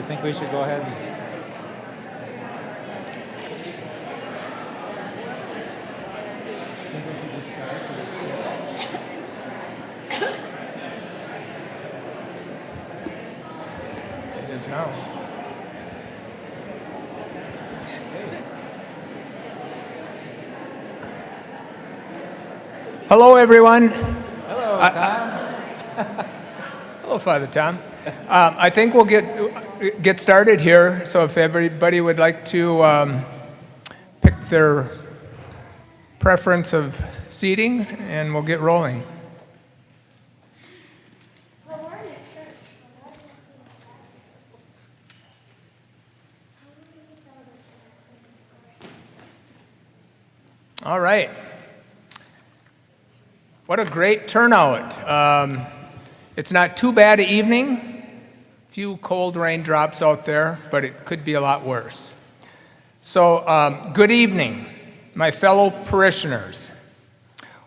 think we should go ahead and... It is now. Hello, everyone. Hello, Tom. Hello, Father Tom. I think we'll get started here. So if everybody would like to pick their preference of seating, and we'll get rolling. All right. What a great turnout. It's not too bad an evening. Few cold raindrops out there, but it could be a lot worse. So, good evening, my fellow parishioners.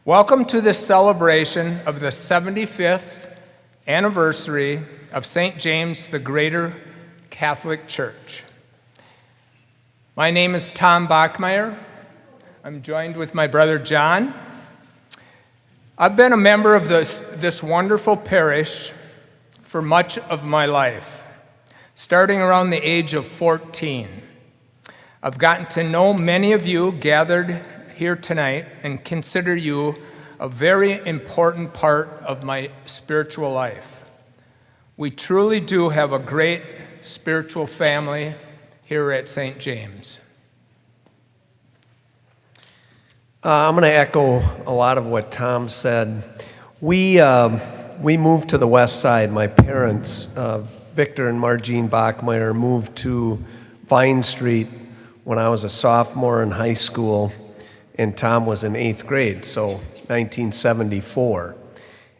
Welcome to this celebration of the 75th anniversary of St. James the Greater Catholic Church. My name is Tom Bachmeyer. I'm joined with my brother John. I've been a member of this wonderful parish for much of my life, starting around the age of 14. I've gotten to know many of you gathered here tonight and consider you a very important part of my spiritual life. We truly do have a great spiritual family here at St. James. I'm going to echo a lot of what Tom said. We moved to the west side. My parents, Victor and Margene Bachmeyer, moved to Vine Street when I was a sophomore in high school, and Tom was in 8th grade, so 1974.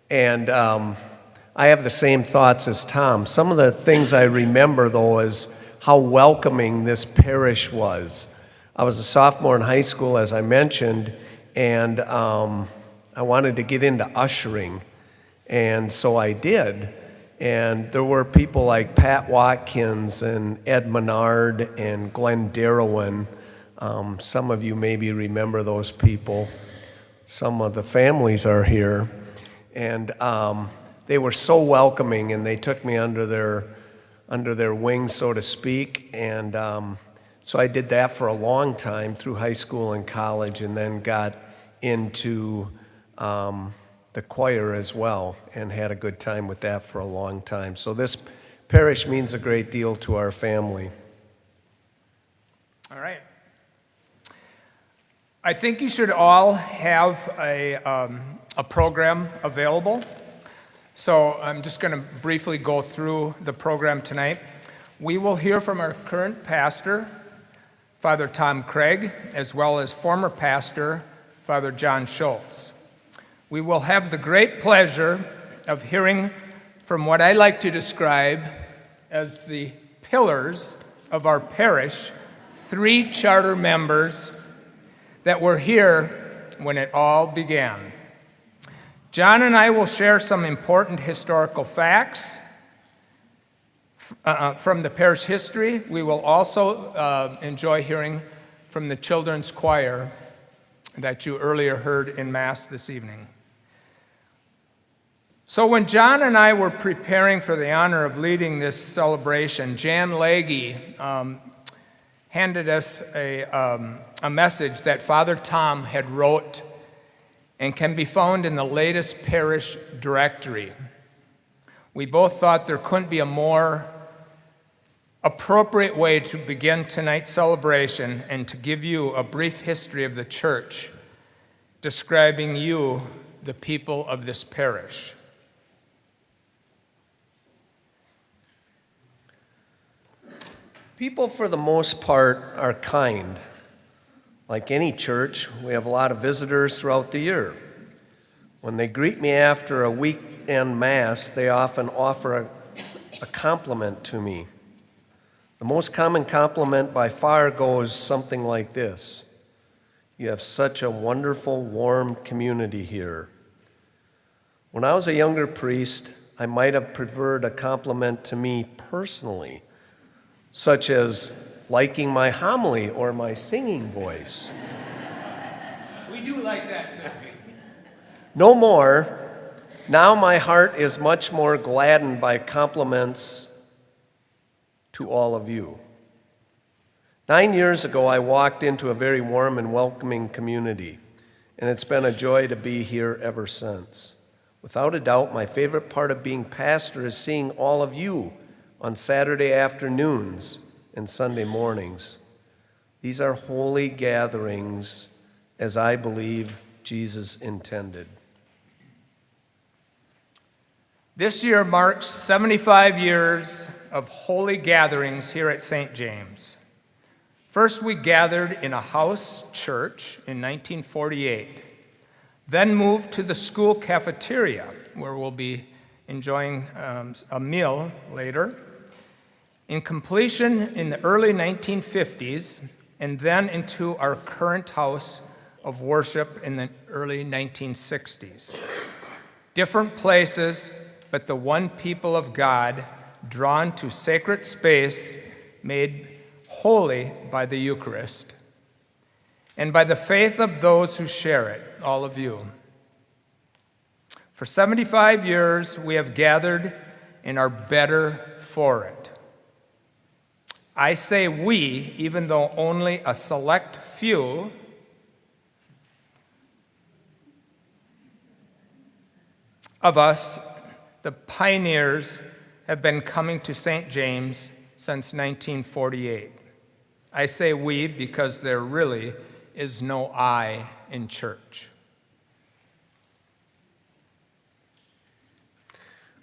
And I have the same thoughts as Tom. Some of the things I remember, though, is how welcoming this parish was. I was a sophomore in high school, as I mentioned, and I wanted to get into ushering, and so I did. And there were people like Pat Watkins and Ed Menard and Glenn Darrowan. Some of you maybe remember those people. Some of the families are here. And they were so welcoming, and they took me under their wing, so to speak, and so I did that for a long time through high school and college, and then got into the choir as well and had a good time with that for a long time. So this parish means a great deal to our family. All right. I think you should all have a program available. So I'm just going to briefly go through the program tonight. We will hear from our current pastor, Father Tom Craig, as well as former pastor, Father John Schultz. We will have the great pleasure of hearing from what I like to describe as the pillars of our parish, 3 charter members that were here when it all began. John and I will share some important historical facts from the parish history. We will also enjoy hearing from the children's choir that you earlier heard in Mass this evening. So when John and I were preparing for the honor of leading this celebration, Jan Legge handed us a message that Father Tom had wrote and can be found in the latest parish directory. We both thought there couldn't be a more appropriate way to begin tonight's celebration and to give you a brief history of the church, describing you, the people of this parish. People, for the most part, are kind. Like any church, we have a lot of visitors throughout the year. When they greet me after a weekend Mass, they often offer a compliment to me. The most common compliment by far goes something like this: "You have such a wonderful, warm community here." When I was a younger priest, I might have preferred a compliment to me personally, such as liking my homily or my singing voice. We do like that too. No more. Now my heart is much more gladdened by compliments to all of you. 9 years ago, I walked into a very warm and welcoming community, and it's been a joy to be here ever since. Without a doubt, my favorite part of being pastor is seeing all of you on Saturday afternoons and Sunday mornings. These are holy gatherings, as I believe Jesus intended. This year marks 75 years of holy gatherings here at St. James. First, we gathered in a house church in 1948, then moved to the school cafeteria, where we'll be enjoying a meal later, in completion in the early 1950s, and then into our current house of worship in the early 1960s. Different places, but the one people of God drawn to sacred space made holy by the Eucharist and by the faith of those who share it, all of you. For 75 years, we have gathered and are better for it. I say we, even though only a select few of us, the pioneers, have been coming to St. James since 1948. I say we because there really is no I in church.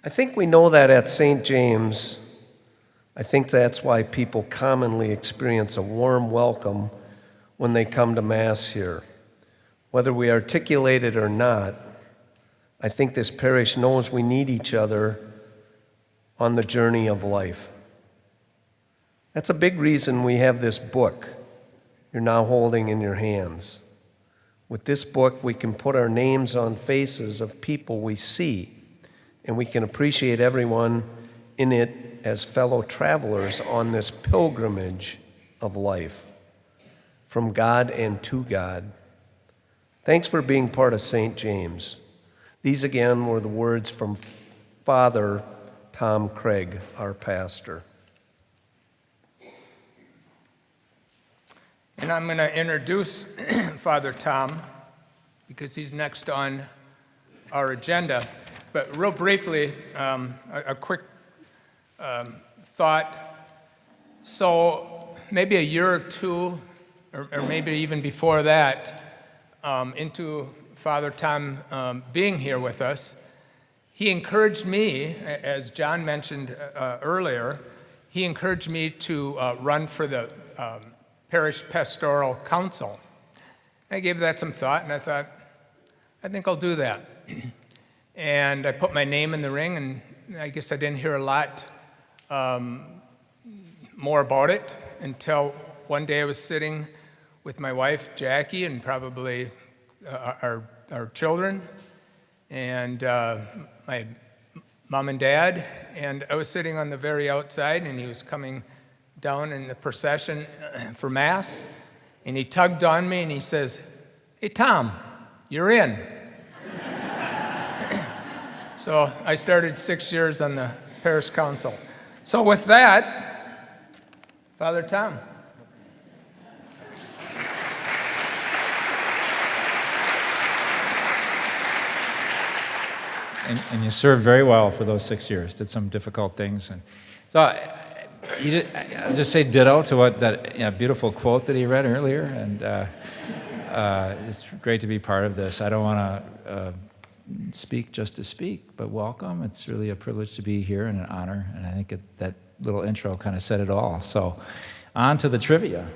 I think we know that at St. James. I think that's why people commonly experience a warm welcome when they come to Mass here. Whether we articulate it or not, I think this parish knows we need each other on the journey of life. That's a big reason we have this book you're now holding in your hands. With this book, we can put our names on faces of people we see, and we can appreciate everyone in it as fellow travelers on this pilgrimage of life, from God and to God. Thanks for being part of St. James. These again were the words from Father Tom Craig, our pastor. And I'm going to introduce Father Tom because he's next on our agenda. But real briefly, a quick thought. So maybe a year or two, or maybe even before that, into Father Tom being here with us, he encouraged me, as John mentioned earlier, he encouraged me to run for the Parish Pastoral Council. I gave that some thought, and I thought, I think I'll do that. And I put my name in the ring, and I guess I didn't hear a lot more about it until one day I was sitting with my wife, Jackie, and probably our children, and my mom and dad, and I was sitting on the very outside, and he was coming down in the procession for Mass, and he tugged on me, and he says, "Hey, Tom, you're in." So I started 6 years on the Parish Council. So with that, Father Tom. And you served very well for those 6 years, did some difficult things. And so I'll just say ditto to what that beautiful quote that he read earlier. And it's great to be part of this. I don't want to speak just to speak, but welcome. It's really a privilege to be here and an honor. And I think that little intro kind of said it all. So on to the trivia.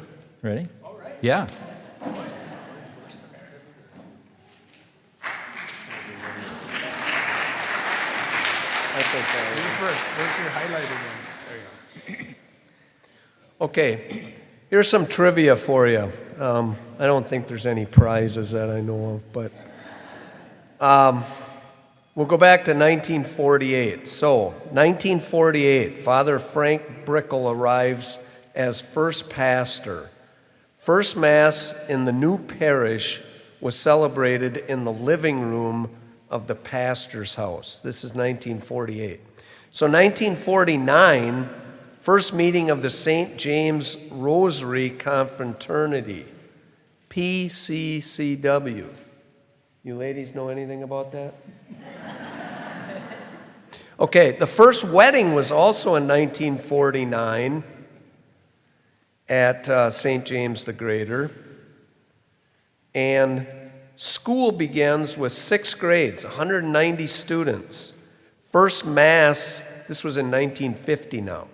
Ready? All right. Yeah. You first. Where's your highlighted ones? There you go. Okay, here's some trivia for you. I don't think there's any prizes that I know of, but We'll go back to 1948. So, 1948, Father Frank Brickle arrives as first pastor. First Mass in the new parish was celebrated in the living room of the pastor's house. This is 1948. So, 1949, first meeting of the St. James Rosary Confraternity, PCCW. You ladies know anything about that? Okay, the first wedding was also in 1949 at St. James the Greater. And school begins with 6 grades, 190 students. First Mass, this was in 1950 now.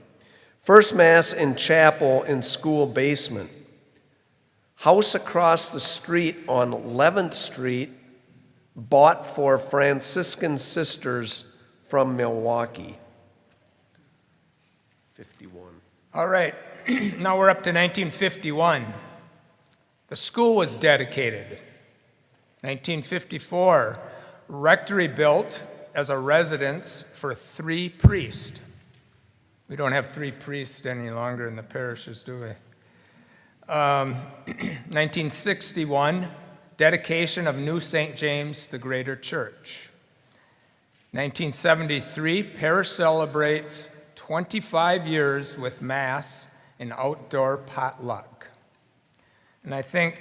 First Mass in chapel in school basement. House across the street on 11th Street, bought for Franciscan sisters from Milwaukee. 51. All right, now we're up to 1951. The school was dedicated. 1954, rectory built as a residence for 3 priests. We don't have 3 priests any longer in the parishes, do we? 1961, dedication of New St. James the Greater Church. 1973, parish celebrates 25 years with Mass and outdoor potluck. And I think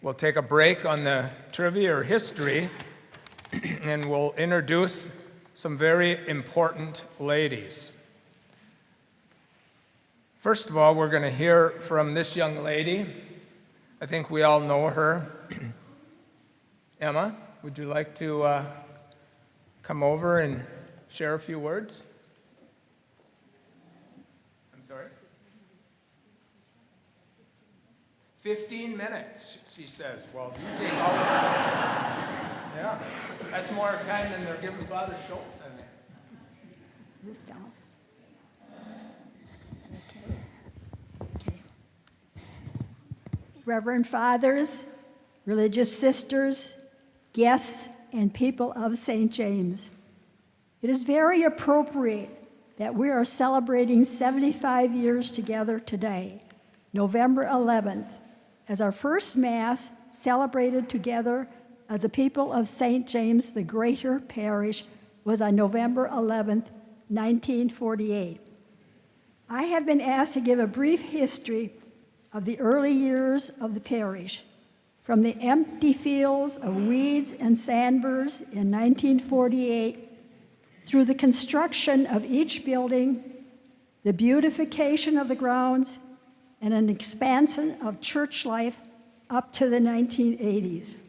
we'll take a break on the trivia or history, and we'll introduce some very important ladies. First of all, we're going to hear from this young lady. I think we all know her. Emma, would you like to come over and share a few words? I'm sorry? 15 minutes, she says. Well, you take all the time. Yeah, that's more time than they're giving Father Schultz in there. This down. Okay. Reverend Fathers, religious sisters, guests, and people of St. James, it is very appropriate that we are celebrating 75 years together today, November 11th, as our first Mass celebrated together as the people of St. James the Greater Parish was on November 11th, 1948. I have been asked to give a brief history of the early years of the parish, from the empty fields of weeds and sandburrs in 1948 through the construction of each building, the beautification of the grounds, and an expansion of church life up to the 1980s.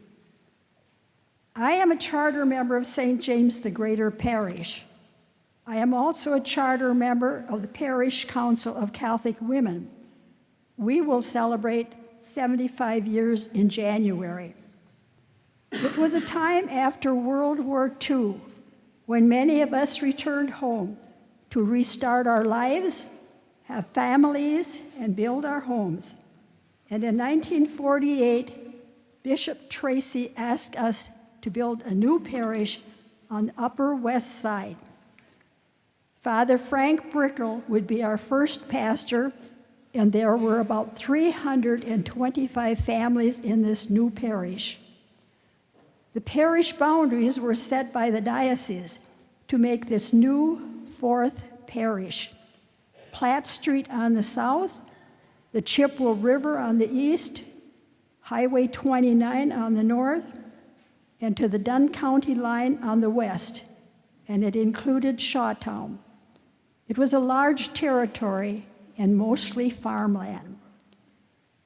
I am a charter member of St. James the Greater Parish. I am also a charter member of the Parish Council of Catholic Women. We will celebrate 75 years in January. It was a time after World War II when many of us returned home to restart our lives, have families, and build our homes. And in 1948, Bishop Tracy asked us to build a new parish on the Upper West Side. Father Frank Brickle would be our first pastor, and there were about 325 families in this new parish. The parish boundaries were set by the diocese to make this new 4th parish. Platt Street on the south, the Chippewa River on the east, Highway 29 on the north, and to the Dunn County line on the west, and it included Shawtown. It was a large territory and mostly farmland.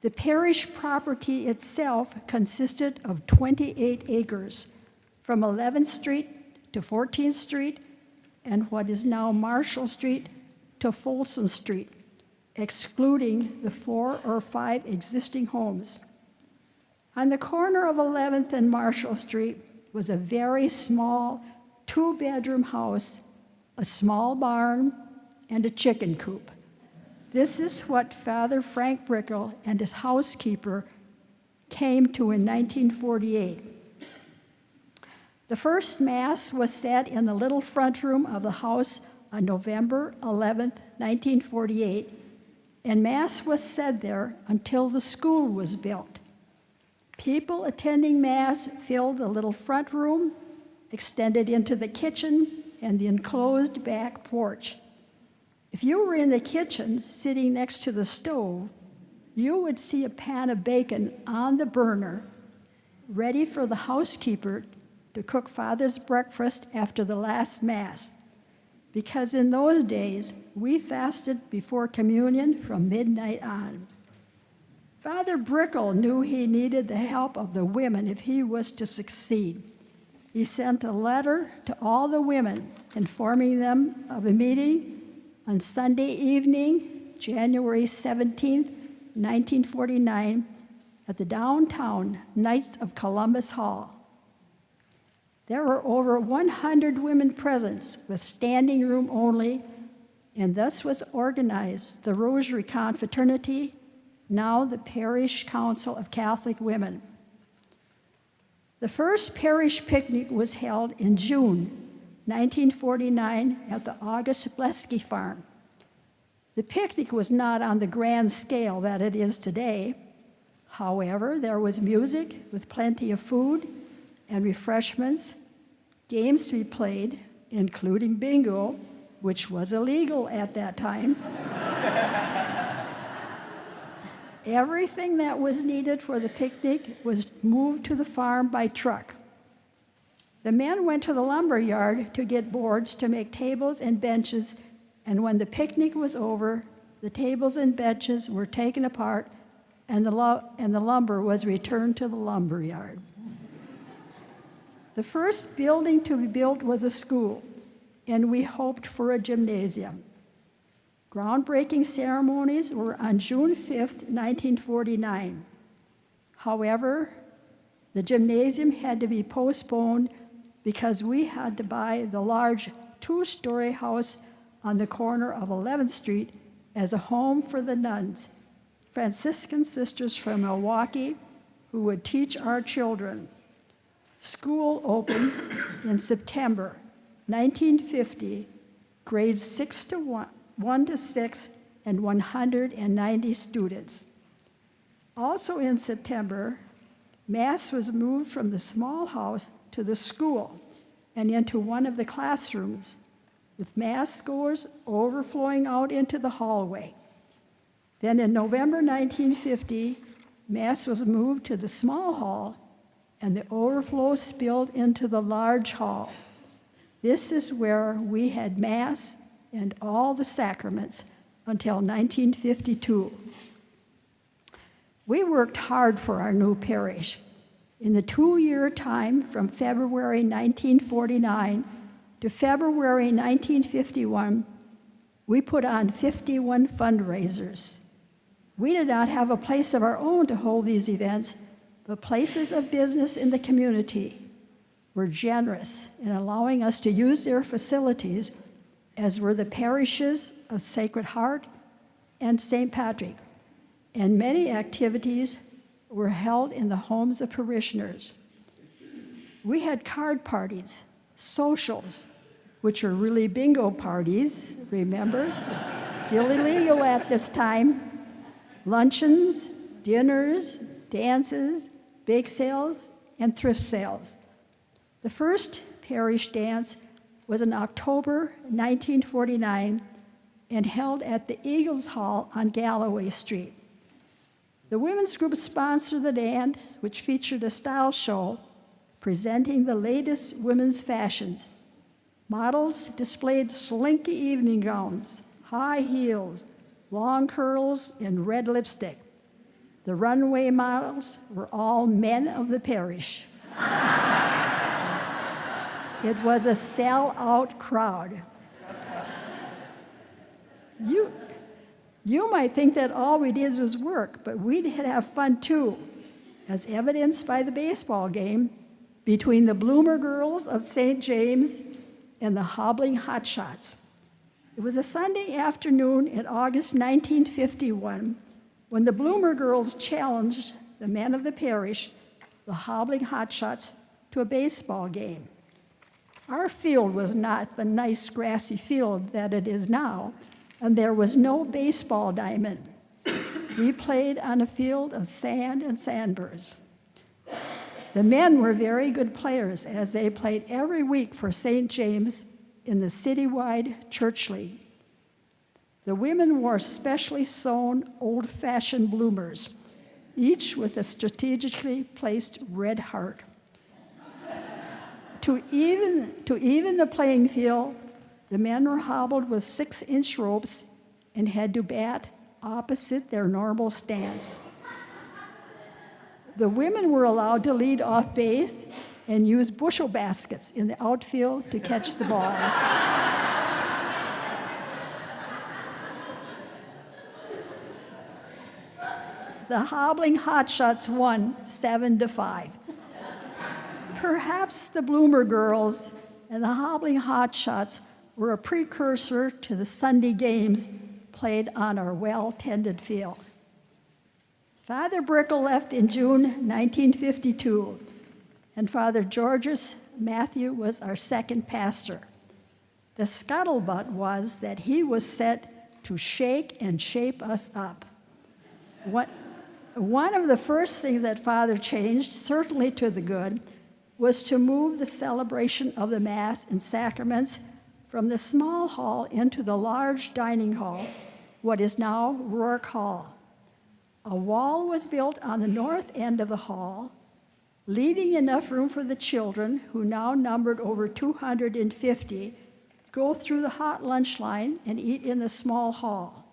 The parish property itself consisted of 28 acres, from 11th Street to 14th Street, and what is now Marshall Street to Folsom Street, excluding the 4 or 5 existing homes. On the corner of 11th and Marshall Street was a very small 2-bedroom house, a small barn, and a chicken coop. This is what Father Frank Brickle and his housekeeper came to in 1948. The first Mass was said in the little front room of the house on November 11th, 1948, and Mass was said there until the school was built. People attending Mass filled the little front room, extended into the kitchen and the enclosed back porch. If you were in the kitchen sitting next to the stove, you would see a pan of bacon on the burner, ready for the housekeeper to cook Father's breakfast after the last Mass, because in those days we fasted before communion from midnight on. Father Brickle knew he needed the help of the women if he was to succeed. He sent a letter to all the women informing them of a meeting on Sunday evening, January 17th, 1949, at the downtown Knights of Columbus Hall. There were over 100 women present with standing room only, and thus was organized the Rosary Confraternity, now the Parish Council of Catholic Women. The first parish picnic was held in June 1949 at the August Blesky Farm. The picnic was not on the grand scale that it is today. However, there was music with plenty of food and refreshments, games to be played, including bingo, which was illegal at that time. Everything that was needed for the picnic was moved to the farm by truck. The men went to the lumber yard to get boards to make tables and benches, and when the picnic was over, the tables and benches were taken apart and the lumber was returned to the lumber yard. The first building to be built was a school, and we hoped for a gymnasium. Groundbreaking ceremonies were on June 5th, 1949. However, the gymnasium had to be postponed because we had to buy the large two-story house on the corner of 11th Street as a home for the nuns, Franciscan sisters from Milwaukee, who would teach our children. School opened in September 1950, grades 1 to 6, and 190 students. Also in September, Mass was moved from the small house to the school and into one of the classrooms, with Mass goers overflowing out into the hallway. Then in November 1950, Mass was moved to the small hall, and the overflow spilled into the large hall. This is where we had Mass and all the sacraments until 1952. We worked hard for our new parish. In the 2-year time from February 1949 to February 1951, we put on 51 fundraisers. We did not have a place of our own to hold these events, but places of business in the community were generous in allowing us to use their facilities, as were the parishes of Sacred Heart and St. Patrick, and many activities were held in the homes of parishioners. We had card parties, socials, which were really bingo parties, remember? Still illegal at this time. Luncheons, dinners, dances, bake sales, and thrift sales. The first parish dance was in October 1949 and held at the Eagles Hall on Galloway Street. The women's group sponsored the dance, which featured a style show presenting the latest women's fashions. Models displayed slinky evening gowns, high heels, long curls, and red lipstick. The runway models were all men of the parish. It was a sell-out crowd. You might think that all we did was work, but we did have fun too, as evidenced by the baseball game between the Bloomer Girls of St. James and the Hobbling Hotshots. It was a Sunday afternoon in August 1951 when the Bloomer Girls challenged the men of the parish, the Hobbling Hotshots, to a baseball game. Our field was not the nice grassy field that it is now, and there was no baseball diamond. We played on a field of sand and sandburrs. The men were very good players as they played every week for St. James in the citywide church league. The women wore specially sewn old-fashioned bloomers, each with a strategically placed red heart. To even the playing field, the men were hobbled with 6-inch ropes and had to bat opposite their normal stance. The women were allowed to lead off base and use bushel baskets in the outfield to catch the balls. The hobbling hotshots won 7-5. Perhaps the Bloomer girls and the hobbling hotshots were a precursor to the Sunday games played on our well-tended field. Father Brickle left in June 1952, and Father Georges Matthew was our second pastor. The scuttlebutt was that he was set to shake and shape us up. One of the first things that Father changed, certainly to the good, was to move the celebration of the Mass and sacraments from the small hall into the large dining hall, what is now Rourke Hall. A wall was built on the north end of the hall, leaving enough room for the children, who now numbered over 250, go through the hot lunch line and eat in the small hall.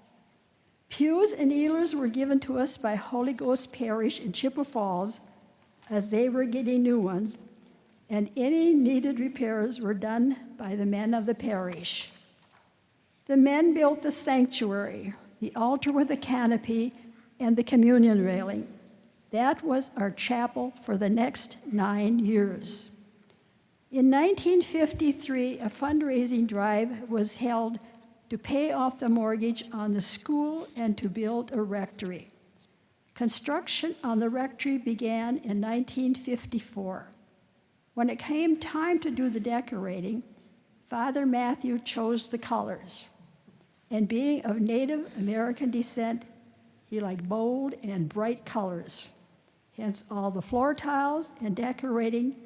Pews and kneelers were given to us by Holy Ghost Parish in Chippewa Falls as they were getting new ones, and any needed repairs were done by the men of the parish. The men built the sanctuary, the altar with a canopy, and the communion railing. That was our chapel for the next 9 years. In 1953, a fundraising drive was held to pay off the mortgage on the school and to build a rectory. Construction on the rectory began in 1954. When it came time to do the decorating, Father Matthew chose the colors. And being of Native American descent, he liked bold and bright colors. Hence, all the floor tiles and decorating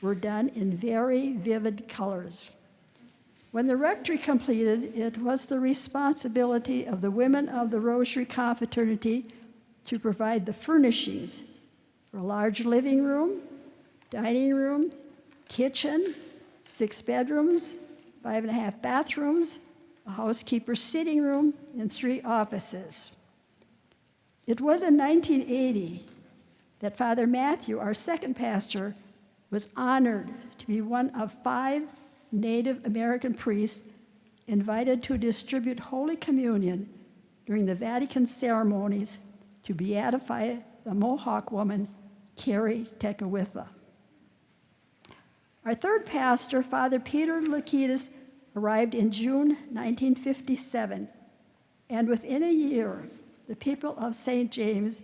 were done in very vivid colors. When the rectory completed, it was the responsibility of the women of the Rosary Confraternity to provide the furnishings for a large living room, dining room, kitchen, 6 bedrooms, 5.5 bathrooms, a housekeeper's sitting room, and 3 offices. It was in 1980 that Father Matthew, our second pastor, was honored to be one of 5 Native American priests invited to distribute Holy Communion during the Vatican ceremonies to beatify the Mohawk woman, Carrie Tekawitha. Our third pastor, Father Peter Lakitis, arrived in June 1957, and within a year, the people of St. James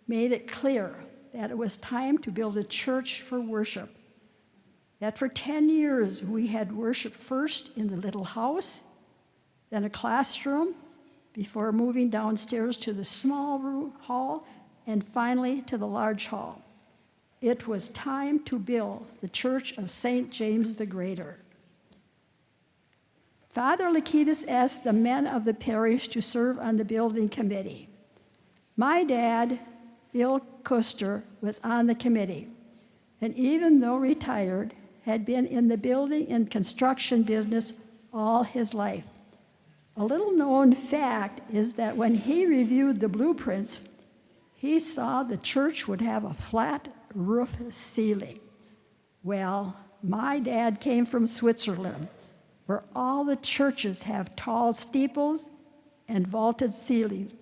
made it clear that it was time to build a church for worship. That for 10 years we had worship first in the little house, then a classroom, before moving downstairs to the small hall, and finally to the large hall. It was time to build the Church of St. James the Greater. Father Lakitis asked the men of the parish to serve on the building committee. My dad, Bill Custer, was on the committee, and even though retired, had been in the building and construction business all his life. A little known fact is that when he reviewed the blueprints, he saw the church would have a flat roof ceiling. Well, my dad came from Switzerland, where all the churches have tall steeples and vaulted ceilings.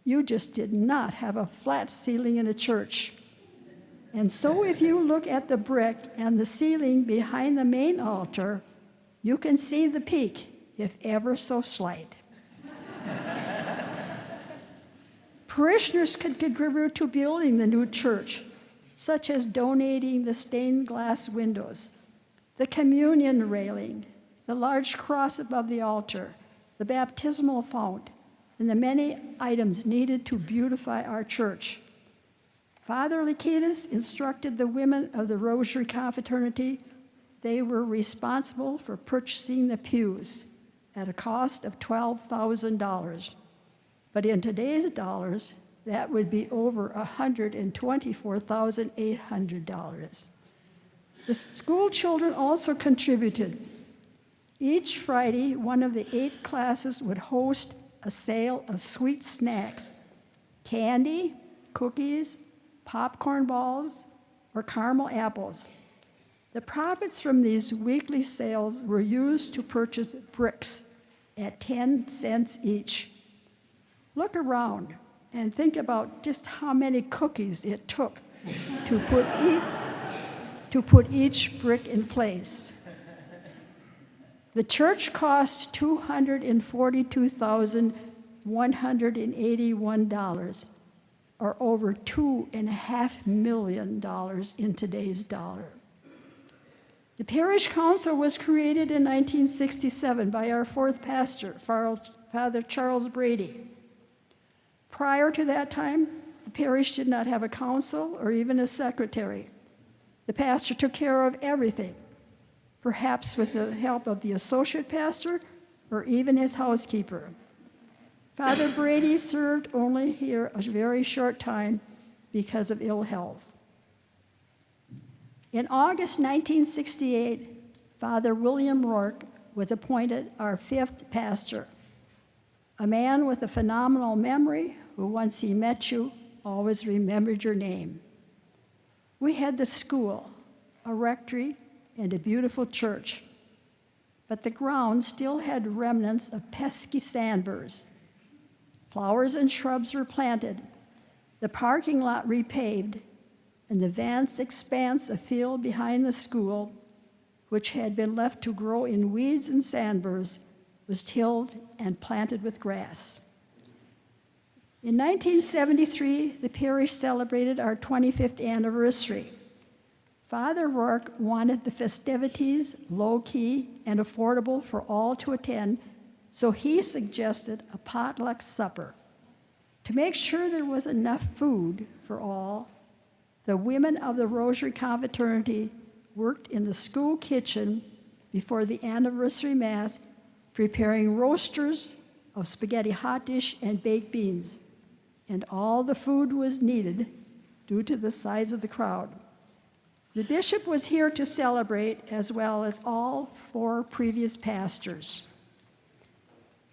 You just did not have a flat ceiling in a church. And so if you look at the brick and the ceiling behind the main altar, you can see the peak, if ever so slight. Parishioners could contribute to building the new church, such as donating the stained glass windows. the communion railing, the large cross above the altar, the baptismal font, and the many items needed to beautify our church. Father Likitas instructed the women of the Rosary Confraternity they were responsible for purchasing the pews at a cost of $12,000. But in today's dollars, that would be over $124,800. The school children also contributed. Each Friday, one of the 8 classes would host a sale of sweet snacks, candy, cookies, popcorn balls, or caramel apples. The profits from these weekly sales were used to purchase bricks at 10 cents each. Look around and think about just how many cookies it took to put each brick in place. The church cost $242,181, or over $2.5 million in today's dollar. The parish council was created in 1967 by our 4th pastor, Father Charles Brady. Prior to that time, the parish did not have a council or even a secretary. The pastor took care of everything, perhaps with the help of the associate pastor or even his housekeeper. Father Brady served only here a very short time because of ill health. In August 1968, Father William Rourke was appointed our 5th pastor, a man with a phenomenal memory who, once he met you, always remembered your name. We had the school, a rectory, and a beautiful church, but the ground still had remnants of pesky sandburrs. Flowers and shrubs were planted, the parking lot repaved, and the vast expanse of field behind the school, which had been left to grow in weeds and sandburrs, was tilled and planted with grass. In 1973, the parish celebrated our 25th anniversary. Father Rourke wanted the festivities low-key and affordable for all to attend, so he suggested a potluck supper. To make sure there was enough food for all, the women of the Rosary Confraternity worked in the school kitchen before the anniversary Mass, preparing roasters of spaghetti hot dish and baked beans, and all the food was needed due to the size of the crowd. The bishop was here to celebrate, as well as all 4 previous pastors.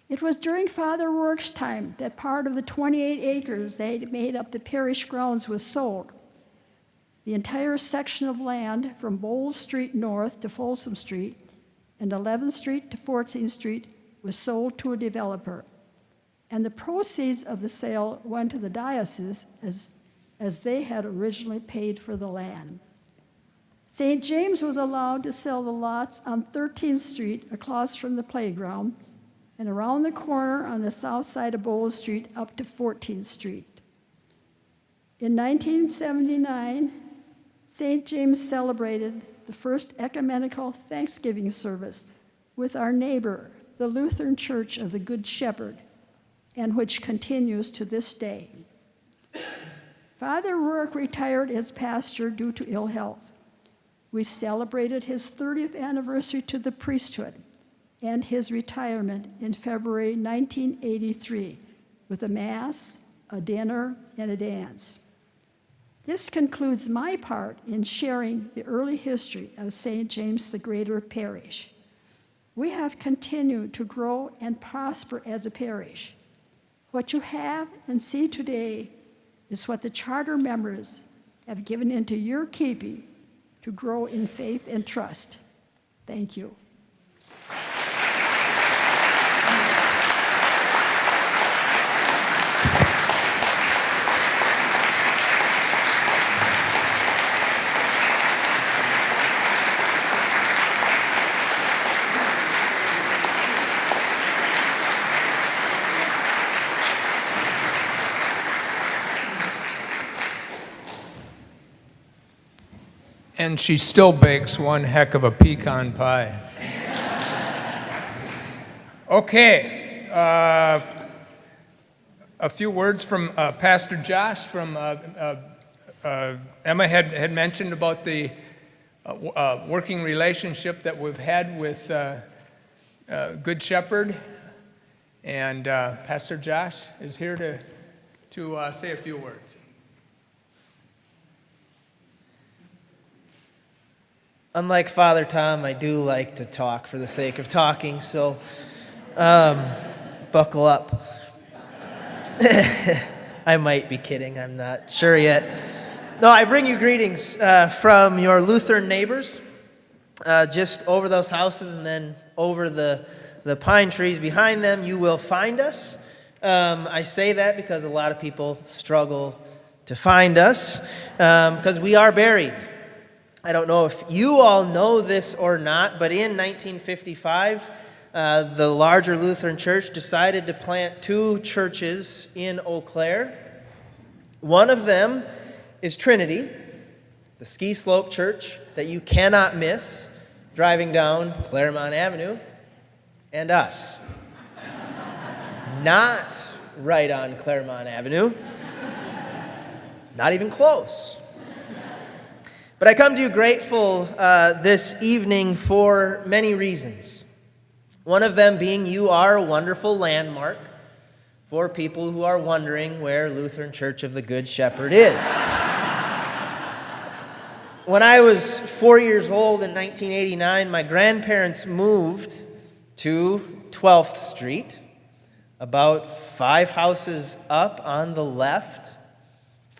It was during Father Rourke's time that part of the 28 acres that made up the parish grounds was sold. The entire section of land from Bowles Street North to Folsom Street and 11th Street to 14th Street was sold to a developer, and the proceeds of the sale went to the diocese as they had originally paid for the land. St. James was allowed to sell the lots on 13th Street across from the playground and around the corner on the south side of Bowles Street up to 14th Street. In 1979, St. James celebrated the first ecumenical Thanksgiving service with our neighbor, the Lutheran Church of the Good Shepherd, and which continues to this day. Father Rourke retired as pastor due to ill health. We celebrated his 30th anniversary to the priesthood and his retirement in February 1983 with a Mass, a dinner, and a dance. This concludes my part in sharing the early history of St. James the Greater Parish. We have continued to grow and prosper as a parish. What you have and see today is what the charter members have given into your keeping to grow in faith and trust. Thank you. And she still bakes one heck of a pecan pie. Okay, a few words from Pastor Josh. From Emma had mentioned about the working relationship that we've had with Good Shepherd, and Pastor Josh is here to say a few words. Unlike Father Tom, I do like to talk for the sake of talking, so buckle up. I might be kidding, I'm not sure yet. No, I bring you greetings from your Lutheran neighbors, just over those houses and then over the pine trees behind them. You will find us. I say that because a lot of people struggle to find us because we are buried. I don't know if you all know this or not, but in 1955, the larger Lutheran Church decided to plant 2 churches in Eau Claire. One of them is Trinity, the ski slope church that you cannot miss driving down Claremont Avenue, and us. Not right on Claremont Avenue, not even close. But I come to you grateful this evening for many reasons. One of them being you are a wonderful landmark for people who are wondering where Lutheran Church of the Good Shepherd is. When I was 4 years old in 1989, my grandparents moved to 12th Street, about 5 houses up on the left.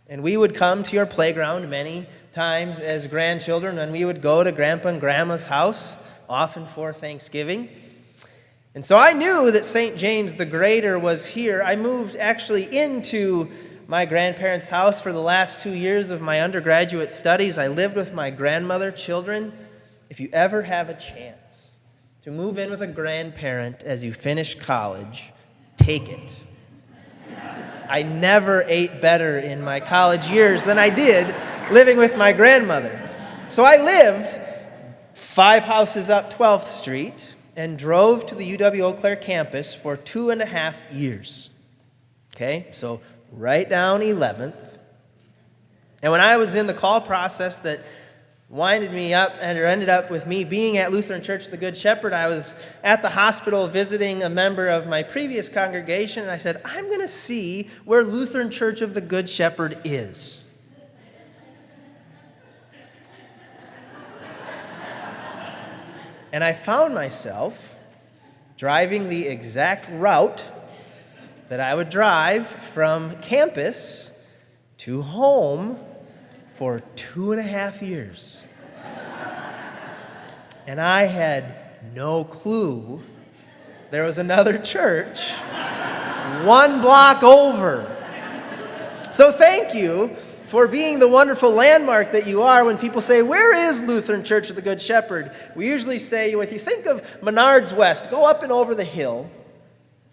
And we would come to your playground many times as grandchildren, and we would go to Grandpa and Grandma's house, often for Thanksgiving. And so I knew that St. James the Greater was here. I moved actually into my grandparents' house for the last 2 years of my undergraduate studies. I lived with my grandmother. Children, if you ever have a chance to move in with a grandparent as you finish college, take it. I never ate better in my college years than I did living with my grandmother. So I lived 5 houses up 12th Street and drove to the UW Eau Claire campus for 2.5 years. Okay, so right down 11th. And when I was in the call process that winded me up and ended up with me being at Lutheran Church of the Good Shepherd, I was at the hospital visiting a member of my previous congregation, and I said, I'm going to see where Lutheran Church of the Good Shepherd is. And I found myself driving the exact route that I would drive from campus to home for 2.5 years. And I had no clue there was another church 1 block over. So thank you for being the wonderful landmark that you are. When people say, where is Lutheran Church of the Good Shepherd? We usually say, if you think of Menards West, go up and over the hill,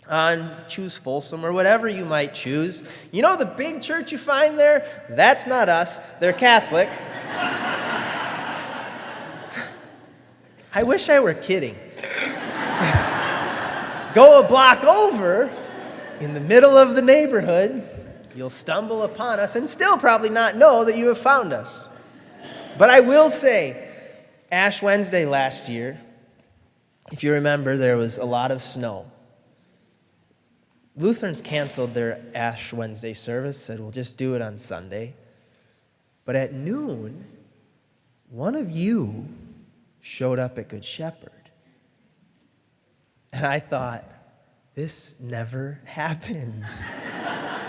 and choose Folsom or whatever you might choose. You know the big church you find there? That's not us. They're Catholic. I wish I were kidding. Go a block over, in the middle of the neighborhood, you'll stumble upon us and still probably not know that you have found us. But I will say, Ash Wednesday last year, if you remember, there was a lot of snow. Lutherans canceled their Ash Wednesday service, said we'll just do it on Sunday. But at noon, one of you showed up at Good Shepherd. And I thought, this never happens.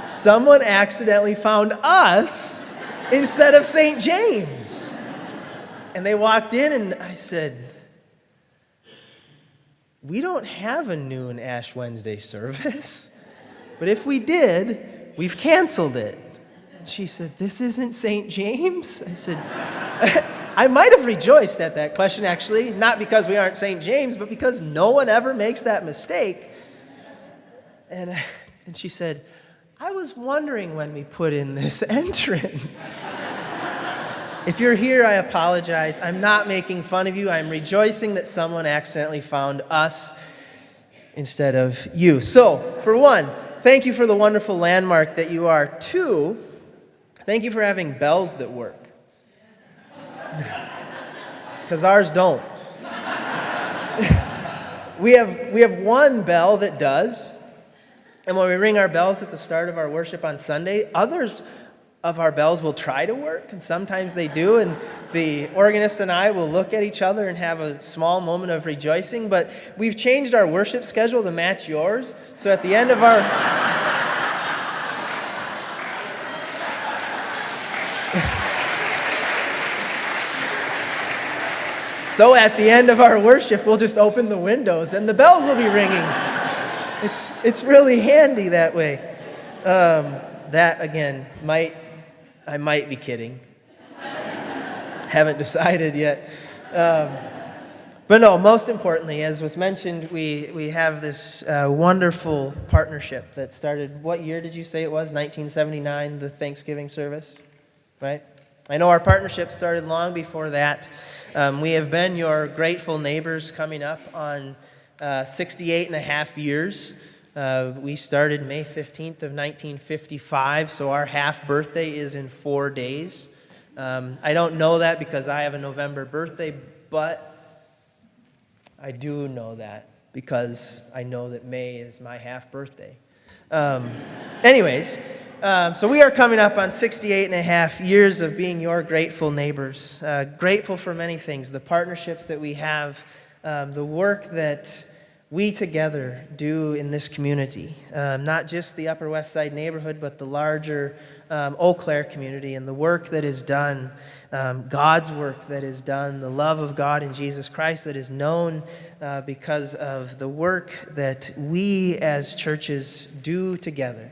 Someone accidentally found us instead of St. James. And they walked in and I said, we don't have a noon Ash Wednesday service. But if we did, we've canceled it. And she said, this isn't St. James? I said, I might have rejoiced at that question, actually, not because we aren't St. James, but because no one ever makes that mistake. And she said, I was wondering when we put in this entrance. If you're here, I apologize. I'm not making fun of you. I'm rejoicing that someone accidentally found us instead of you. So, for one, thank you for the wonderful landmark that you are. Two, thank you for having bells that work. Because ours don't. We have one bell that does. And when we ring our bells at the start of our worship on Sunday, others of our bells will try to work, and sometimes they do, and the organist and I will look at each other and have a small moment of rejoicing, but we've changed our worship schedule to match yours, so at the end of our... So at the end of our worship, we'll just open the windows, and the bells will be ringing. It's really handy that way. That, again, I might be kidding. Haven't decided yet. But no, most importantly, as was mentioned, we have this wonderful partnership that started, what year did you say it was? 1979, the Thanksgiving service, right? I know our partnership started long before that. We have been your grateful neighbors coming up on 68 and a half years. We started May 15th of 1955, so our half birthday is in 4 days. I don't know that because I have a November birthday, but I do know that because I know that May is my half birthday. Anyways, so we are coming up on 68 and a half years of being your grateful neighbors. Grateful for many things, the partnerships that we have, the work that we together do in this community, not just the Upper West Side neighborhood, but the larger Eau Claire community, and the work that is done, God's work that is done, the love of God in Jesus Christ that is known because of the work that we as churches do together.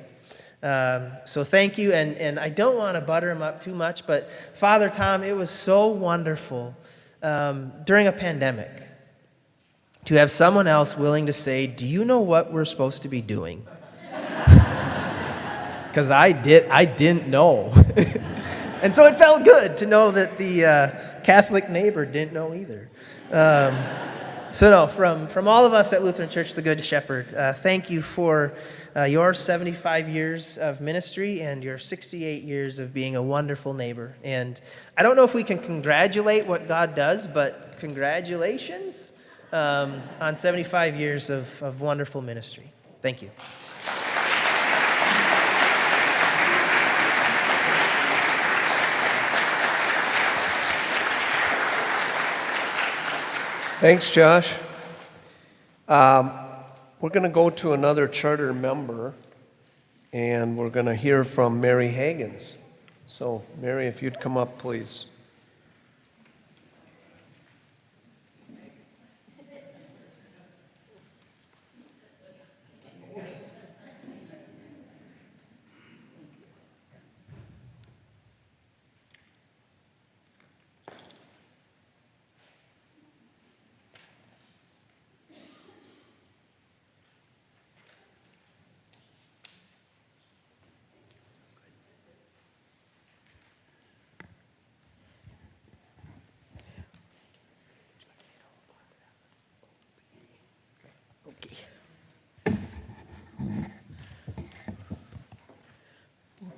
So thank you, and I don't want to butter him up too much, but Father Tom, it was so wonderful during a pandemic to have someone else willing to say, do you know what we're supposed to be doing? Because I didn't know. And so it felt good to know that the Catholic neighbor didn't know either. So no, from all of us at Lutheran Church, the Good Shepherd, thank you for your 75 years of ministry and your 68 years of being a wonderful neighbor. And I don't know if we can congratulate what God does, but congratulations on 75 years of wonderful ministry. Thank you. Thanks, Josh. We're going to go to another charter member, and we're going to hear from Mary Hagens. So, Mary, if you'd come up, please.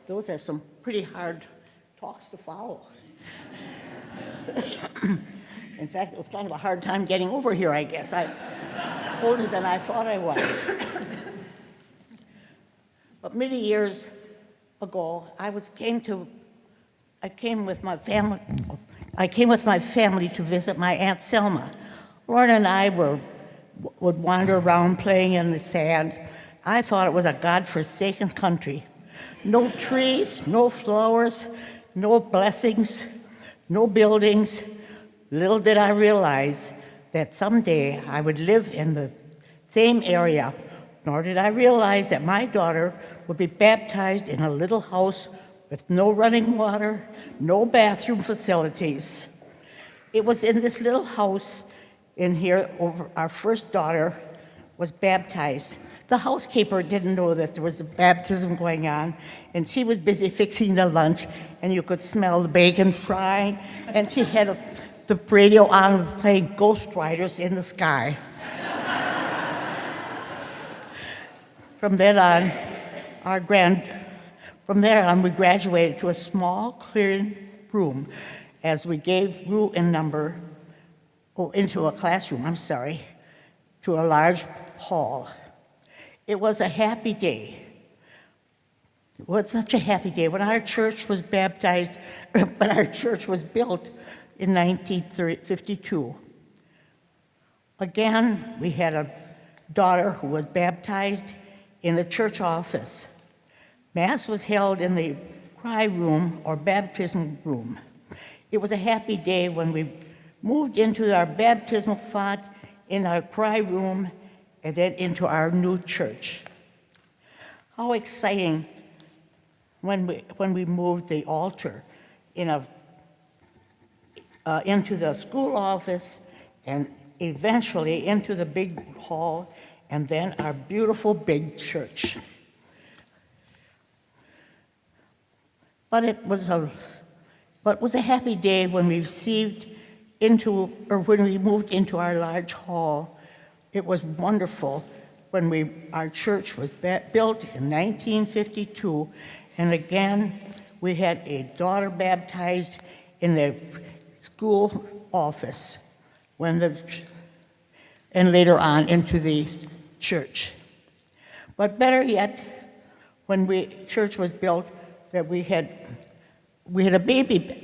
Those are some pretty hard talks to follow. In fact, it was kind of a hard time getting over here, I guess. I'm older than I thought I was. But many years ago, I came with my family to visit my Aunt Selma. Lauren and I would wander around playing in the sand. I thought it was a God-forsaken country. No trees, no flowers, no blessings, no buildings. Little did I realize that someday I would live in the same area, nor did I realize that my daughter would be baptized in a little house with no running water, no bathroom facilities. It was in this little house in here our first daughter was baptized. The housekeeper didn't know that there was a baptism going on, and she was busy fixing the lunch, and you could smell the bacon frying, and she had the radio on playing Ghost Riders in the Sky. From then on, from there on, we graduated to a small clearing room as we grew in number, into a classroom, to a large hall. It was a happy day. It was such a happy day when our church was baptized, when our church was built in 1952. Again, we had a daughter who was baptized in the church office. Mass was held in the cry room or baptism room. It was a happy day when we moved into our baptismal font in our cry room and then into our new church. How exciting when we moved the altar into the school office and eventually into the big hall and then our beautiful big church. But it was a happy day when we when we moved into our large hall. It was wonderful when our church was built in 1952, and again, we had a daughter baptized in the school office, and later on into the church. But better yet, when church was built, that we had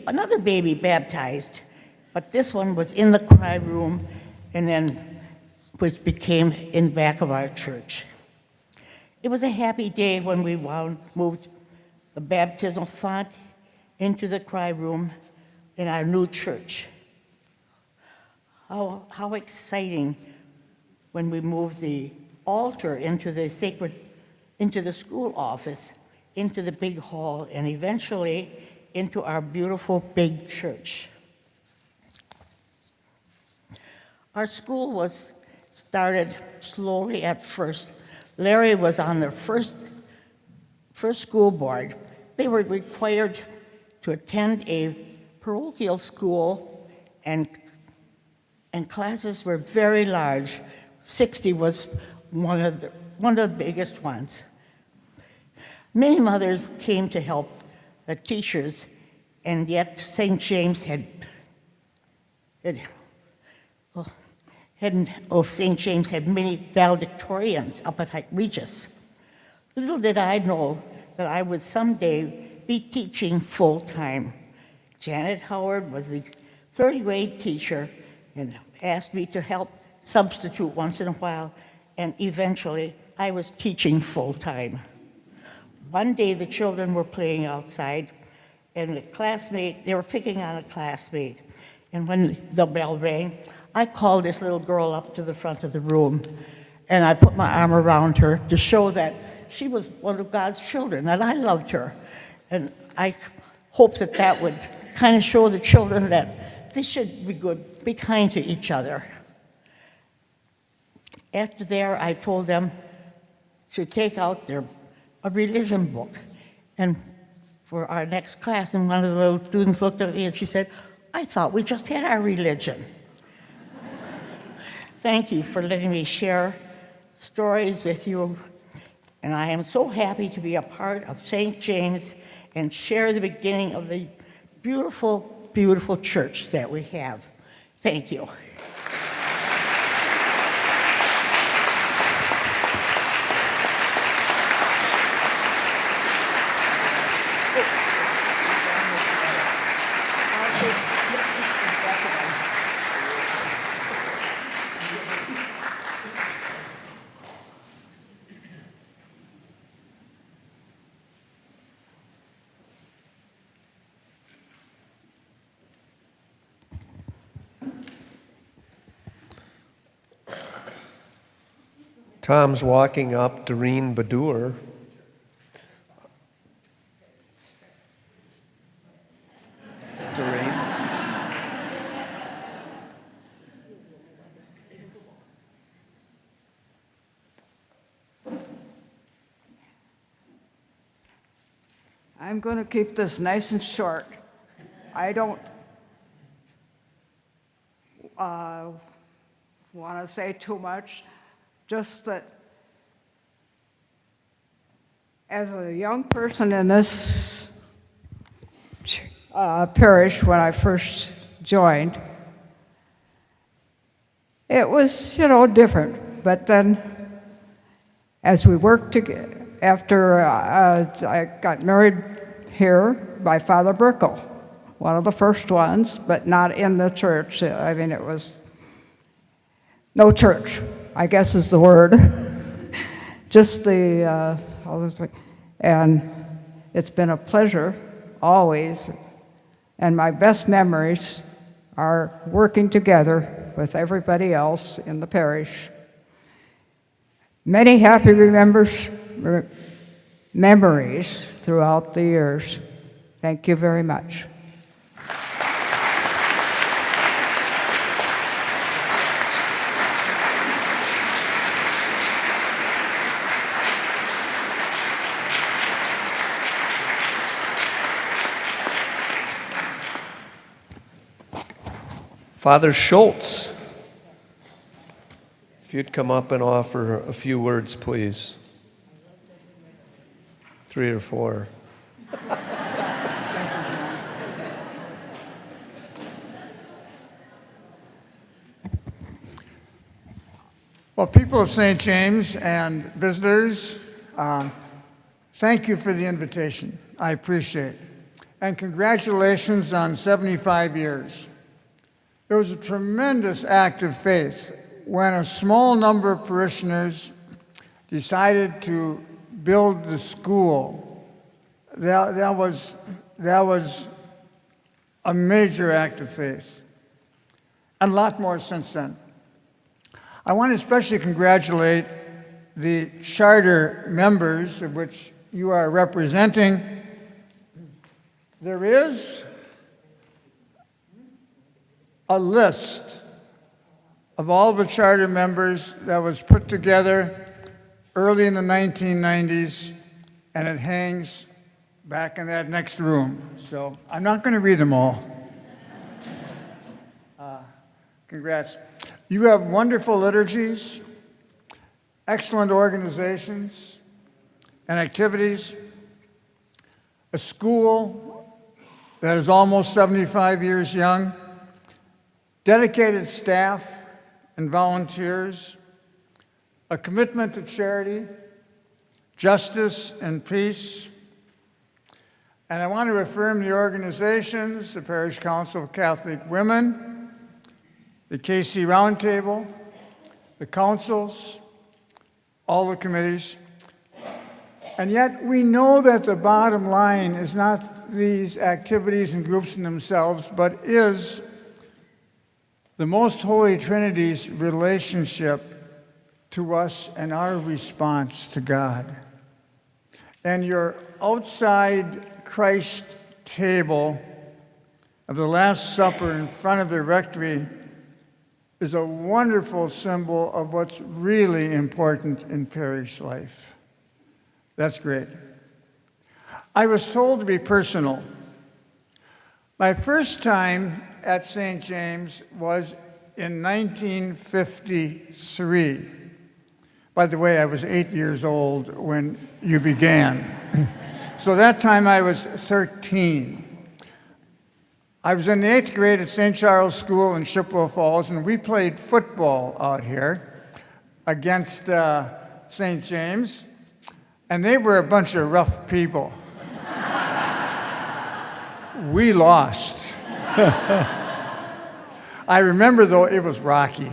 another baby baptized, but this one was in the cry room, and then which became in back of our church. It was a happy day when we moved the baptismal font into the cry room in our new church. How exciting when we moved the altar into the school office, into the big hall, and eventually into our beautiful big church. Our school was started slowly at first. Larry was on their first school board. They were required to attend a parochial school, and classes were very large. 60 was one of the biggest ones. Many mothers came to help the teachers, and yet St. James had many valedictorians up at Regis. Little did I know that I would someday be teaching full-time. Janet Howard was the third grade teacher and asked me to help substitute once in a while, and eventually I was teaching full-time. One day the children were playing outside, and they were picking on a classmate, and when the bell rang, I called this little girl up to the front of the room, and I put my arm around her to show that she was one of God's children, and I loved her. And I hope that would kind of show the children that they should be good, be kind to each other. After there, I told them to take out a religion book. And for our next class, and one of the little students looked at me and she said, "I thought we just had our religion." Thank you for letting me share stories with you. And I am so happy to be a part of St. James and share the beginning of the beautiful, beautiful church that we have. Thank you. Tom's walking up. Doreen Badur. Doreen. I'm going to keep this nice and short. I don't want to say too much, just that as a young person in this parish when I first joined, it was, different. But then as we worked together, after I got married here by Father Burkle, one of the first ones, but not in the church. I mean, it was no church, I guess is the word. Just the, and it's been a pleasure always. And my best memories are working together with everybody else in the parish. Many happy memories throughout the years. Thank you very much. Father Schultz, if you'd come up and offer a few words, please. 3 or 4. Well, people of St. James and visitors, thank you for the invitation. I appreciate it. And congratulations on 75 years. There was a tremendous act of faith when a small number of parishioners decided to build the school. That was a major act of faith, and a lot more since then. I want to especially congratulate the charter members, of which you are representing. There is a list of all the charter members that was put together early in the 1990s, and it hangs back in that next room. So I'm not going to read them all. Congrats. You have wonderful liturgies, excellent organizations and activities, a school that is almost 75 years young, dedicated staff and volunteers, a commitment to charity, justice, and peace. And I want to affirm the organizations, the Parish Council of Catholic Women, the KC Roundtable, the councils, all the committees. And yet we know that the bottom line is not these activities and groups in themselves, but is the Most Holy Trinity's relationship to us and our response to God. And your outside Christ table of the Last Supper in front of the rectory is a wonderful symbol of what's really important in parish life. That's great. I was told to be personal. My first time at St. James was in 1953. By the way, I was 8 years old when you began. So that time I was 13. I was in the 8th grade at St. Charles School in Chippewa Falls, and we played football out here against St. James, and they were a bunch of rough people. We lost. I remember, though, it was rocky.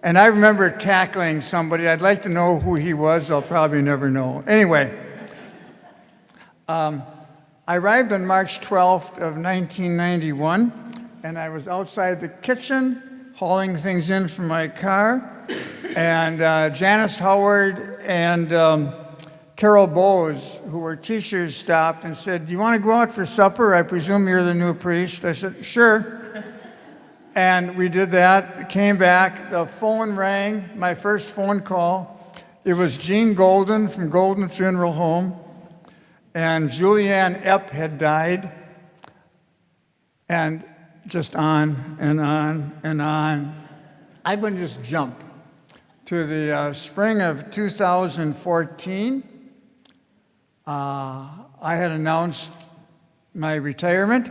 And I remember tackling somebody. I'd like to know who he was. I'll probably never know. Anyway, I arrived on March 12th of 1991, and I was outside the kitchen hauling things in from my car, and Janice Howard and Carol Bowes, who were teachers, stopped and said, "Do you want to go out for supper? I presume you're the new priest." I said, "Sure." And we did that, came back, the phone rang, my first phone call. It was Jean Golden from Golden Funeral Home. and Julianne Epp had died, and just on and on and on. I would just jump to the spring of 2014. I had announced my retirement,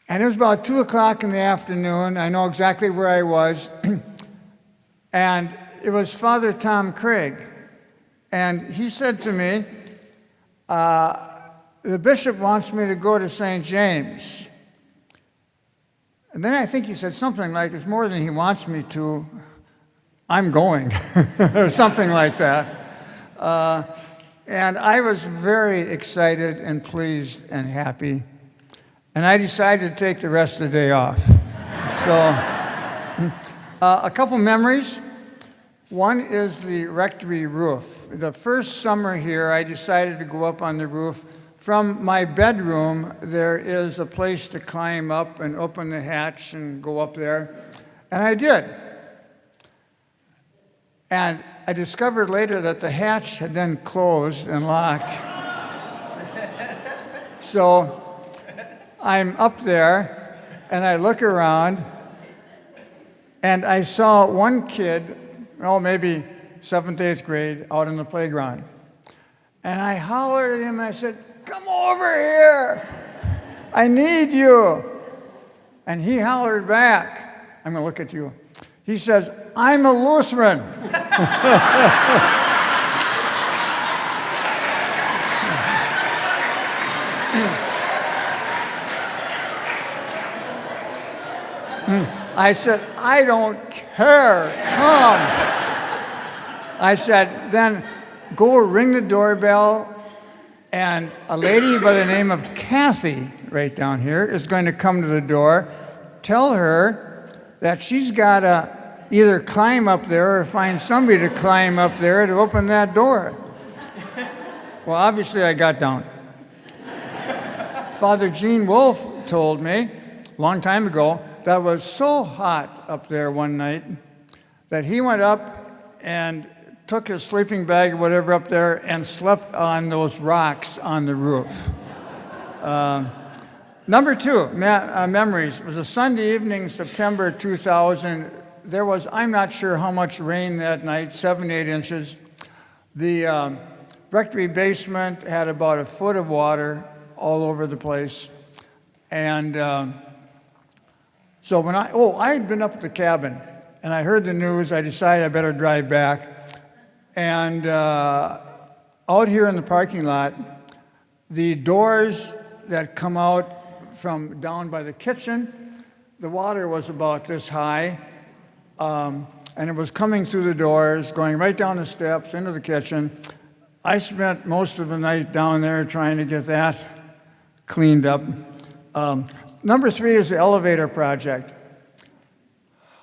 and it was about 2 o'clock in the afternoon. I know exactly where I was, and it was Father Tom Craig, and he said to me, the bishop wants me to go to St. James. And then I think he said something like, it's more than he wants me to, I'm going, or something like that. And I was very excited and pleased and happy. And I decided to take the rest of the day off. So, a couple memories. One is the rectory roof. The first summer here, I decided to go up on the roof. From my bedroom, there is a place to climb up and open the hatch and go up there. And I did. And I discovered later that the hatch had then closed and locked. So I'm up there, and I look around, and I saw one kid, maybe 7th, 8th grade, out in the playground. And I hollered at him, and I said, "Come over here. I need you." And he hollered back. I'm going to look at you. He says, "I'm a Lutheran." I said, "I don't care. Come." I said, "Then go ring the doorbell, and a lady by the name of Kathy, right down here, is going to come to the door. Tell her that she's got to either climb up there or find somebody to climb up there to open that door." Well, obviously I got down. Father Gene Wolfe told me a long time ago that it was so hot up there one night that he went up and took his sleeping bag or whatever up there and slept on those rocks on the roof. Number two, memories. It was a Sunday evening, September 2000. There was, I'm not sure how much rain that night, 7, 8 inches. The rectory basement had about a foot of water all over the place. And so when I had been up at the cabin, and I heard the news. I decided I better drive back. And out here in the parking lot, the doors that come out from down by the kitchen, the water was about this high, and it was coming through the doors, going right down the steps into the kitchen. I spent most of the night down there trying to get that cleaned up. Number 3 is the elevator project.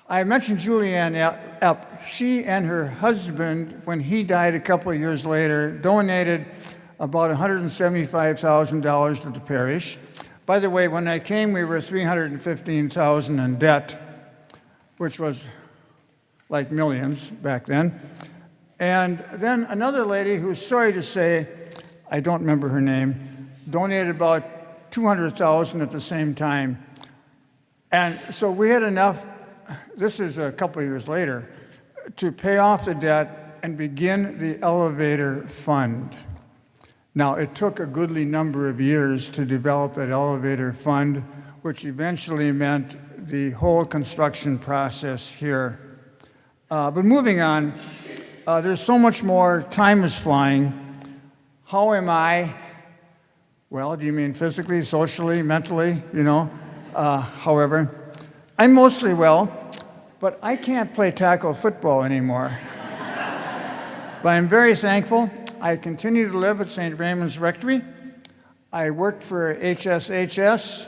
I mentioned Julianne Epp. She and her husband, when he died a couple of years later, donated about $175,000 to the parish. By the way, when I came, we were $315,000 in debt, which was like millions back then. And then another lady who's sorry to say, I don't remember her name, donated about $200,000 at the same time. And so we had enough, this is a couple of years later, to pay off the debt and begin the elevator fund. Now, it took a goodly number of years to develop that elevator fund, which eventually meant the whole construction process here. But moving on, there's so much more. Time is flying. How am I? Well, do you mean physically, socially, mentally, however? I'm mostly well, but I can't play tackle football anymore. But I'm very thankful. I continue to live at St. Raymond's Rectory. I work for HSHS,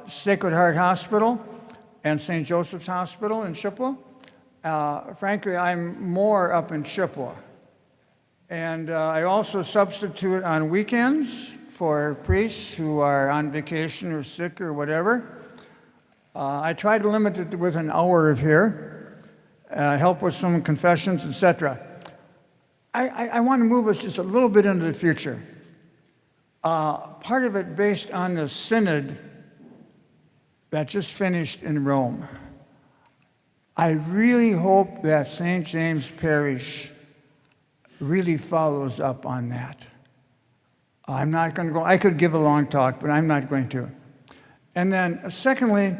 Sacred Heart Hospital, and St. Joseph's Hospital in Chippewa. Frankly, I'm more up in Chippewa. And I also substitute on weekends for priests who are on vacation or sick or whatever. I try to limit it with an hour of here, help with some confessions, etc. I want to move us just a little bit into the future. Part of it based on the synod that just finished in Rome. I really hope that St. James Parish really follows up on that. I'm not going to go, I could give a long talk, but I'm not going to. And then secondly,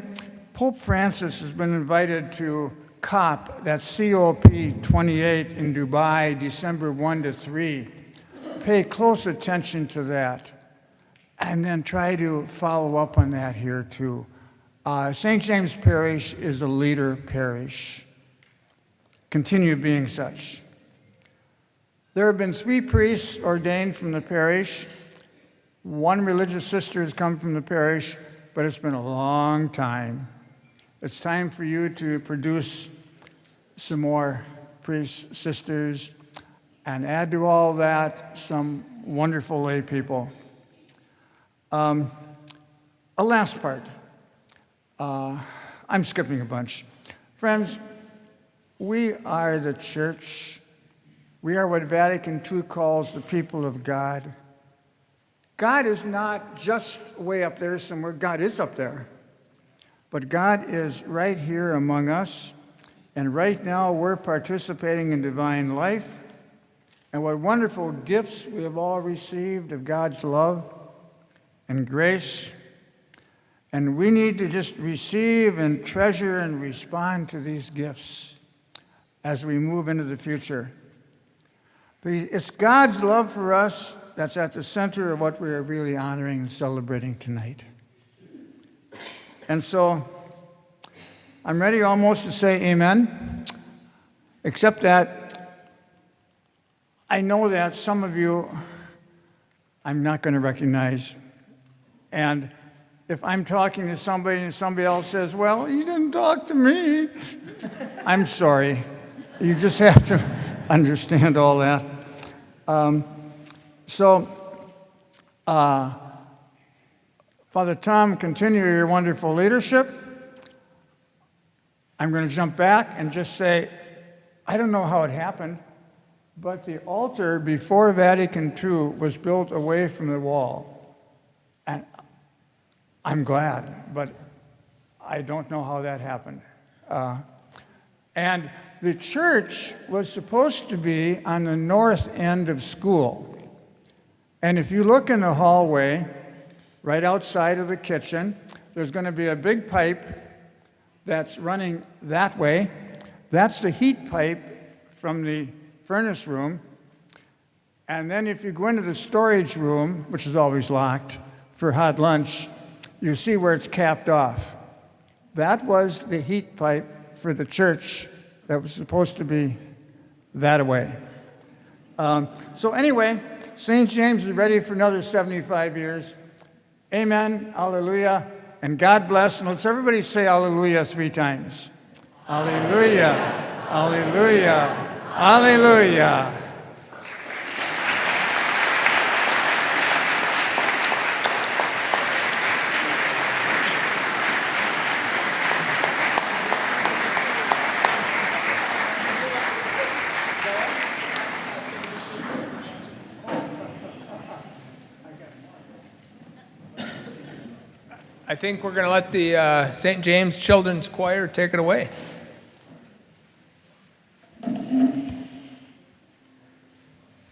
Pope Francis has been invited to COP, that's COP28 in Dubai, December 1 to 3. Pay close attention to that and then try to follow up on that here too. St. James Parish is a leader parish. Continue being such. There have been 3 priests ordained from the parish. 1 religious sister has come from the parish, but it's been a long time. It's time for you to produce some more priests, sisters, and add to all that some wonderful lay people. A last part. I'm skipping a bunch. Friends, we are the church. We are what Vatican II calls the people of God. God is not just way up there somewhere. God is up there. But God is right here among us. And right now we're participating in divine life. And what wonderful gifts we have all received of God's love and grace. And we need to just receive and treasure and respond to these gifts as we move into the future. It's God's love for us that's at the center of what we are really honoring and celebrating tonight. And so I'm ready almost to say amen, except that I know that some of you I'm not going to recognize. And if I'm talking to somebody and somebody else says, well, you didn't talk to me, I'm sorry. You just have to understand all that. Father Tom, continue your wonderful leadership. I'm going to jump back and just say, I don't know how it happened, but the altar before Vatican II was built away from the wall. And I'm glad, but I don't know how that happened. And the church was supposed to be on the north end of school. And if you look in the hallway, right outside of the kitchen, there's going to be a big pipe that's running that way. That's the heat pipe from the furnace room. And then if you go into the storage room, which is always locked, for hot lunch, you see where it's capped off. That was the heat pipe for the church that was supposed to be that way. So anyway, St. James is ready for another 75 years. Amen, hallelujah, and God bless. And let's everybody say hallelujah 3 times. Hallelujah, hallelujah, hallelujah. I think we're going to let the St. James Children's Choir take it away.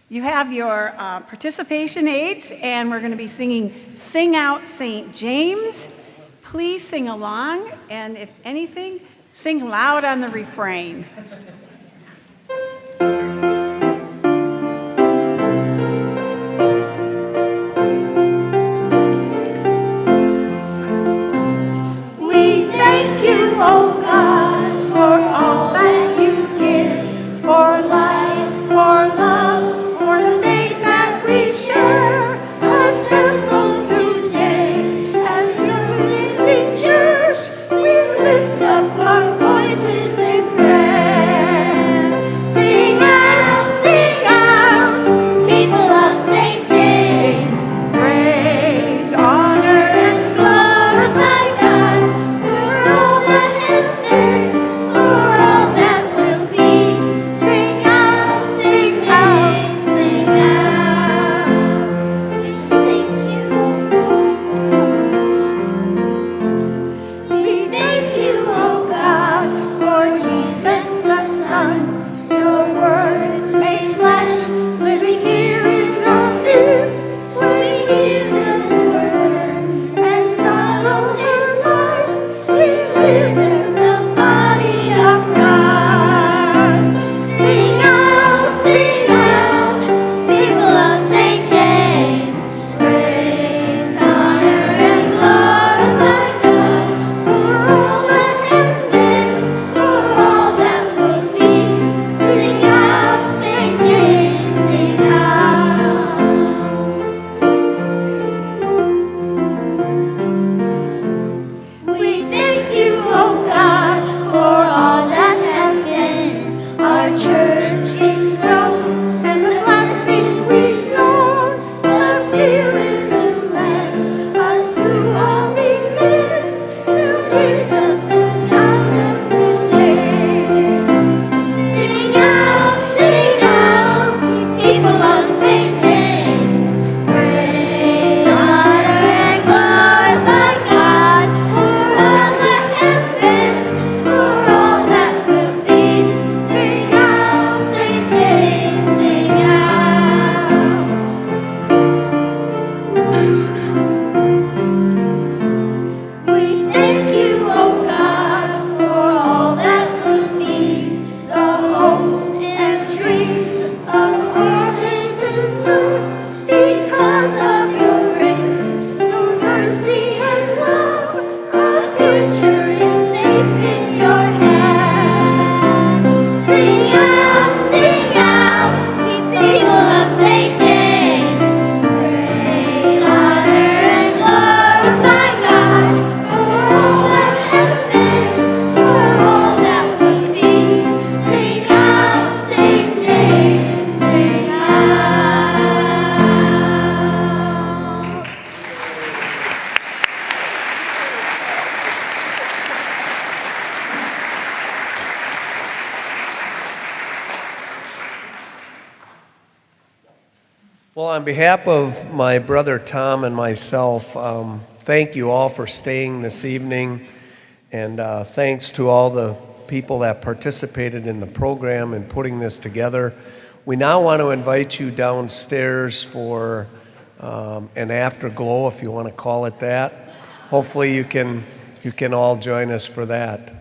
You have your participation aids, and we're going to be singing Sing Out St. James. Please sing along, and if anything, sing loud on the refrain. Oh God, for all that you give, for life, for love, for the faith that we share, assembled today as your living church, we lift up our voices in prayer. Well, on behalf of my brother Tom and myself, thank you all for staying this evening, and thanks to all the people that participated in the program and putting this together. We now want to invite you downstairs for an afterglow, if you want to call it that. Hopefully you can all join us for that.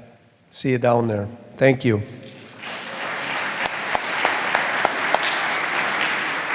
See you down there. Thank you.